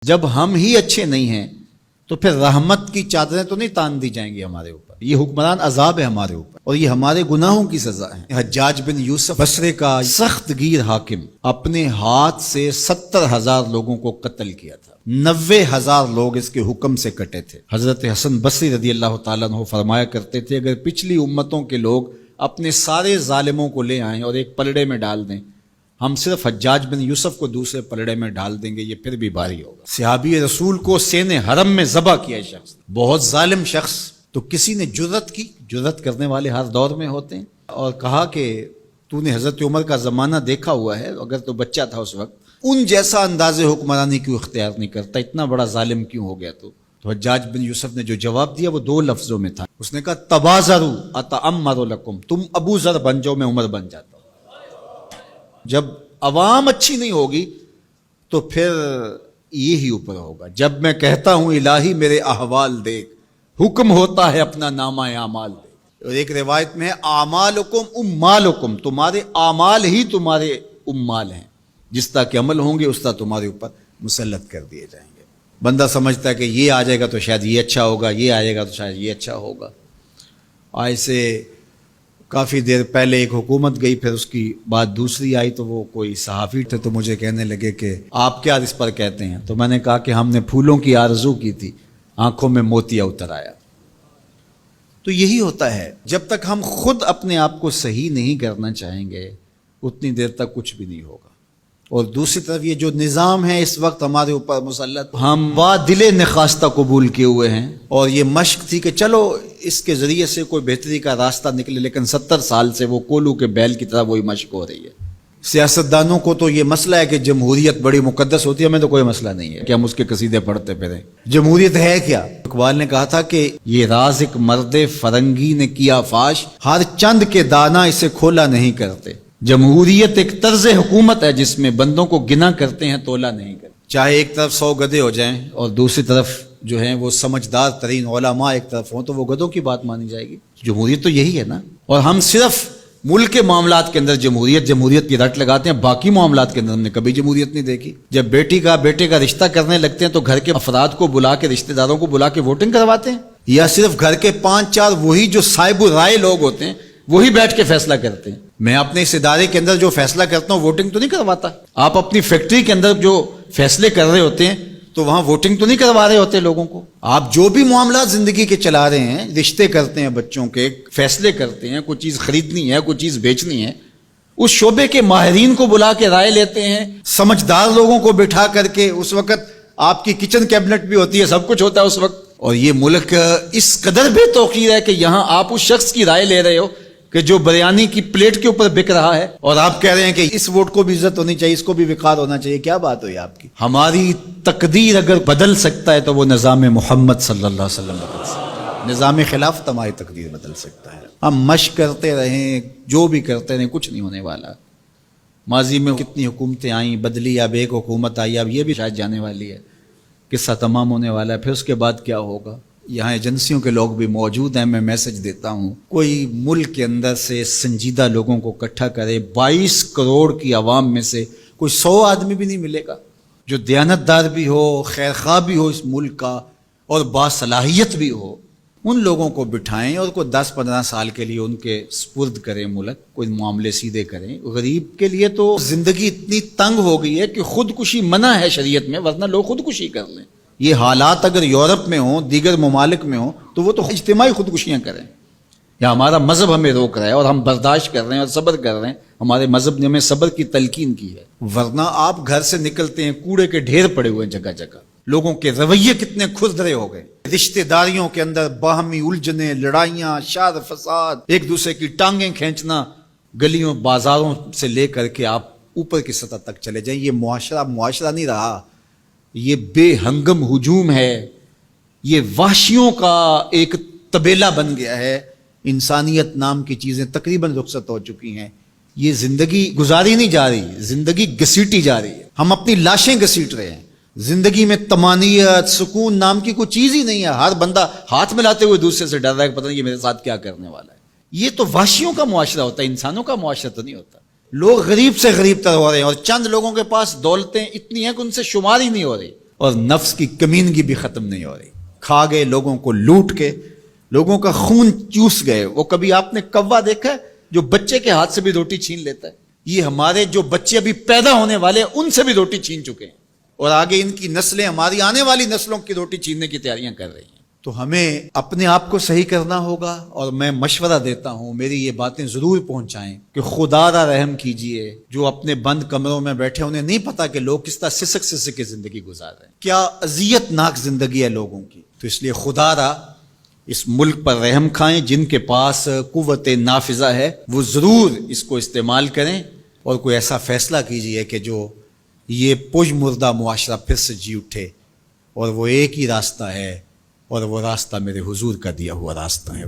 جب ہم ہی اچھے نہیں ہیں تو پھر رحمت کی چادریں تو نہیں تان دی جائیں گی ہمارے اوپر. یہ حکمران عذاب ہے ہمارے اوپر اور یہ ہمارے گناہوں کی سزا ہے. حجاج بن یوسف بصرے کا سخت گیر حاکم اپنے ہاتھ سے 70,000 لوگوں کو قتل کیا تھا. 90,000 لوگ اس کے حکم سے کٹے تھے. حضرت حسن بصری رضی اللہ تعالیٰ عنہ فرمایا کرتے تھے اگر پچھلی امتوں کے لوگ اپنے سارے ظالموں کو لے آئیں اور ایک پلڑے میں ڈال دیں، ہم صرف حجاج بن یوسف کو دوسرے پلڑے میں ڈال دیں گے، یہ پھر بھی بھاری ہوگا. صحابی رسول کو سین حرم میں ذبح کیا شخص، بہت ظالم شخص. تو کسی نے جرت کی، جرت کرنے والے ہر دور میں ہوتے ہیں، اور کہا کہ تو نے حضرت عمر کا زمانہ دیکھا ہوا ہے، اگر تو بچہ تھا اس وقت، ان جیسا انداز حکمرانی کیوں اختیار نہیں کرتا، اتنا بڑا ظالم کیوں ہو گیا تو حجاج بن یوسف نے جو جواب دیا وہ 2 لفظوں میں تھا. اس نے کہا تبازروا اتعمر لکم، تم ابو ذر بن جاؤ میں عمر بن جاتا ہوں. جب عوام اچھی نہیں ہوگی تو پھر یہی اوپر ہوگا. جب میں کہتا ہوں الہی میرے احوال دیکھ، حکم ہوتا ہے اپنا نامہ اعمال دیکھ. اور ایک روایت میں ہے اعمالکم امالکم، تمہارے اعمال ہی تمہارے امال ہیں، جس طرح کے عمل ہوں گے اس طرح تمہارے اوپر مسلط کر دیے جائیں گے. بندہ سمجھتا ہے کہ یہ آ جائے گا تو شاید یہ اچھا ہوگا، یہ آئے گا تو شاید یہ اچھا ہوگا. ایسے کافی دیر پہلے ایک حکومت گئی، پھر اس کی بعد دوسری آئی، تو وہ کوئی صحافی تھے تو مجھے کہنے لگے کہ آپ کیا اس پر کہتے ہیں؟ تو میں نے کہا کہ ہم نے پھولوں کی آرزو کی تھی، آنکھوں میں موتیا اتر آیا. تو یہی ہوتا ہے، جب تک ہم خود اپنے آپ کو صحیح نہیں کرنا چاہیں گے اتنی دیر تک کچھ بھی نہیں ہوگا. اور دوسری طرف یہ جو نظام ہے اس وقت ہمارے اوپر مسلط، ہم وا دل نخواستہ قبول کیے ہوئے ہیں، اور یہ مشق تھی کہ چلو اس کے ذریعے سے کوئی بہتری کا راستہ نکلے، لیکن 70 سال سے وہ کولو کے بیل کی طرح وہی مشق ہو رہی ہے. سیاستدانوں کو تو یہ مسئلہ ہے کہ جمہوریت بڑی مقدس ہوتی ہے، ہمیں تو کوئی مسئلہ نہیں ہے کہ ہم اس کے قصیدے پڑھتے پھریں. جمہوریت ہے کیا؟ اقبال نے کہا تھا کہ یہ راز ایک مرد فرنگی نے کیا فاش، ہر چند کے دانا اسے کھولا نہیں کرتے. جمہوریت ایک طرز حکومت ہے جس میں بندوں کو گنا کرتے ہیں، تولا نہیں کرتے. چاہے ایک طرف 100 گدھے ہو جائیں اور دوسری طرف جو ہیں وہ سمجھدار ترین علماء ایک طرف ہوں، تو وہ گدھوں کی بات مانی جائے گی. جمہوریت تو یہی ہے نا. اور ہم صرف ملک کے معاملات کے اندر جمہوریت کی رٹ لگاتے ہیں، باقی معاملات کے اندر ہم نے کبھی جمہوریت نہیں دیکھی. جب بیٹے کا رشتہ کرنے لگتے ہیں تو گھر کے افراد کو بلا کے، رشتہ داروں کو بلا کے ووٹنگ کرواتے ہیں، یا صرف گھر کے 5-4 وہی جو صاحب رائے لوگ ہوتے ہیں وہی بیٹھ کے فیصلہ کرتے ہیں. میں اپنے اس ادارے کے اندر جو فیصلہ کرتا ہوں ووٹنگ تو نہیں کرواتا. آپ اپنی فیکٹری کے اندر جو فیصلے کر رہے ہوتے ہیں تو وہاں ووٹنگ تو نہیں کروا رہے ہوتے لوگوں کو. آپ جو بھی معاملات زندگی کے چلا رہے ہیں، رشتے کرتے ہیں بچوں کے، فیصلے کرتے ہیں، کوئی چیز خریدنی ہے، کوئی چیز بیچنی ہے، اس شعبے کے ماہرین کو بلا کے رائے لیتے ہیں، سمجھدار لوگوں کو بٹھا کر کے. اس وقت آپ کی کچن کیبنٹ بھی ہوتی ہے، سب کچھ ہوتا ہے اس وقت. اور یہ ملک اس قدر بے توقیر ہے کہ یہاں آپ اس شخص کی رائے لے رہے ہو کہ جو بریانی کی پلیٹ کے اوپر بک رہا ہے، اور آپ کہہ رہے ہیں کہ اس ووٹ کو بھی عزت ہونی چاہیے، اس کو بھی وقار ہونا چاہیے. کیا بات ہوئی آپ کی؟ ہماری تقدیر اگر بدل سکتا ہے تو وہ نظام محمد صلی اللہ علیہ وسلم بدل سکتا ہے. نظام خلافت ہماری تقدیر بدل سکتا ہے. ہم مشق کرتے رہیں، جو بھی کرتے رہیں، کچھ نہیں ہونے والا. ماضی میں کتنی حکومتیں آئیں، بدلی، اب ایک حکومت آئی، اب یہ بھی شاید جانے والی ہے، قصہ تمام ہونے والا ہے. پھر اس کے بعد کیا ہوگا؟ یہاں ایجنسیوں کے لوگ بھی موجود ہیں. میں میسج دیتا ہوں، کوئی ملک کے اندر سے سنجیدہ لوگوں کو اکٹھا کرے. 22 کروڑ کی عوام میں سے کوئی 100 آدمی بھی نہیں ملے گا جو دیانتدار بھی ہو، خیر خواہ بھی ہو اس ملک کا، اور باصلاحیت بھی ہو. ان لوگوں کو بٹھائیں اور کوئی 10-15 سال کے لیے ان کے سپرد کریں ملک، کوئی معاملے سیدھے کریں. غریب کے لیے تو زندگی اتنی تنگ ہو گئی ہے کہ خودکشی منع ہے شریعت میں، ورنہ لوگ خودکشی کر لیں. یہ حالات اگر یورپ میں ہوں، دیگر ممالک میں ہوں، تو وہ تو اجتماعی خودکشیاں کریں. یا ہمارا مذہب ہمیں روک رہا ہے اور ہم برداشت کر رہے ہیں اور صبر کر رہے ہیں. ہمارے مذہب نے ہمیں صبر کی تلقین کی ہے. ورنہ آپ گھر سے نکلتے ہیں، کوڑے کے ڈھیر پڑے ہوئے ہیں جگہ جگہ. لوگوں کے رویے کتنے کھردرے ہو گئے. رشتہ داریوں کے اندر باہمی الجھنیں، لڑائیاں، شر فساد، ایک دوسرے کی ٹانگیں کھینچنا. گلیوں بازاروں سے لے کر کے آپ اوپر کی سطح تک چلے جائیں، یہ معاشرہ نہیں رہا. یہ بے ہنگم ہجوم ہے، یہ وحشیوں کا ایک طبیلہ بن گیا ہے. انسانیت نام کی چیزیں تقریباً رخصت ہو چکی ہیں. یہ زندگی گزاری نہیں جا رہی، زندگی گھسیٹی جا رہی ہے. ہم اپنی لاشیں گھسیٹ رہے ہیں. زندگی میں طمانینت، سکون نام کی کوئی چیز ہی نہیں ہے. ہر بندہ ہاتھ ملاتے ہوئے دوسرے سے ڈر رہا ہے کہ پتہ نہیں یہ میرے ساتھ کیا کرنے والا ہے. یہ تو وحشیوں کا معاشرہ ہوتا ہے، انسانوں کا معاشرہ تو نہیں ہوتا. لوگ غریب سے غریب تر ہو رہے ہیں، اور چند لوگوں کے پاس دولتیں اتنی ہیں کہ ان سے شمار ہی نہیں ہو رہی. اور نفس کی کمینگی بھی ختم نہیں ہو رہی. کھا گئے لوگوں کو لوٹ کے, لوگوں کا خون چوس گئے. وہ کبھی آپ نے کوا دیکھا ہے جو بچے کے ہاتھ سے بھی روٹی چھین لیتا ہے؟ یہ ہمارے جو بچے ابھی پیدا ہونے والے ان سے بھی روٹی چھین چکے ہیں, اور آگے ان کی نسلیں ہماری آنے والی نسلوں کی روٹی چھیننے کی تیاریاں کر رہی ہیں. تو ہمیں اپنے آپ کو صحیح کرنا ہوگا, اور میں مشورہ دیتا ہوں میری یہ باتیں ضرور پہنچائیں کہ خدا را رحم کیجئے. جو اپنے بند کمروں میں بیٹھے انہیں نہیں پتا کہ لوگ کس طرح سسک سسک کے زندگی گزار رہے ہیں, کیا اذیت ناک زندگی ہے لوگوں کی. تو اس لیے خدا را اس ملک پر رحم کھائیں. جن کے پاس قوت نافذہ ہے وہ ضرور اس کو استعمال کریں, اور کوئی ایسا فیصلہ کیجئے کہ جو یہ پج مردہ معاشرہ پھر سے جی اٹھے, اور وہ ایک ہی راستہ ہے, اور وہ راستہ میرے حضور کا دیا ہوا راستہ ہے.